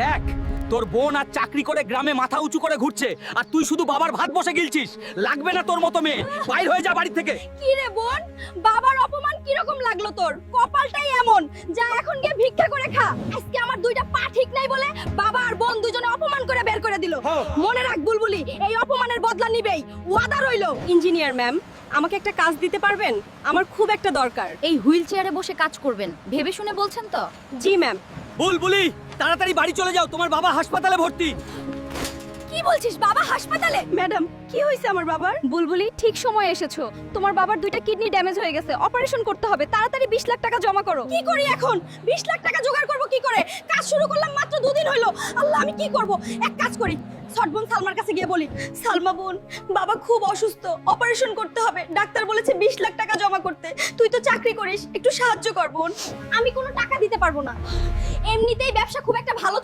দেখ তোর বোন আর চাকরি করে গ্রামে মাথা উঁচু করে ঘুরছে আর তুই শুধু বাবার ভাত বসে গিলছিস। লাগবে না তোর মতো মেয়ে, বাইর হয়ে যা বাড়ি থেকে। কি রে বোন, বাবার অপমান কিরকম লাগলো তোর? কপালটাই এমন, যা এখন গিয়ে ভিক্ষা করে খা। আজকে আমার দুইটা পা ঠিক নাই বলে বাবা আর বোন দুজনে অপমান করে বের করে দিল। মনে রাখ বুলবুলি, এই অপমানের বদলা নিবেই, ওয়াদা রইলো। ইঞ্জিনিয়ার ম্যাম, আমাকে একটা কাজ দিতে পারবেন? আমার খুব একটা দরকার। এই হুইল চেয়ারে বসে কাজ করবেন, ভেবে শুনে বলছেন তো? জি ম্যাম। বুলবুলি তাড়াতাড়ি বাড়ি চলে যাও, তোমার বাবা হাসপাতালে ভর্তি। কি বলছিস, বাবা হাসপাতালে? ম্যাডাম, কি হয়েছে আমার বাবার? বুলবুলি, ঠিক সময় এসেছো। তোমার বাবার দুইটা কিডনি ড্যামেজ হয়ে গেছে, অপারেশন করতে হবে। তাড়াতাড়ি 20 লাখ টাকা জমা করো। কি করি এখন? 20 লাখ টাকা জোগাড় করব কি করে? কাজ শুরু করলাম মাত্র 2 দিন হলো। আল্লাহ, আমি কি করব? এক কাজ করি, সটবোন সালমার কাছে গিয়ে বলি, সালমা বোন, বাবা খুব অসুস্থ, অপারেশন করতে হবে। ডাক্তার বলেছে 20 লাখ টাকা জমা করতে। তুই তো চাকরি করিস, একটু সাহায্য কর বোন। আমি কোনো টাকা দিতে পারবো না, এমনিতেই ব্যবসা খুব একটা ভালো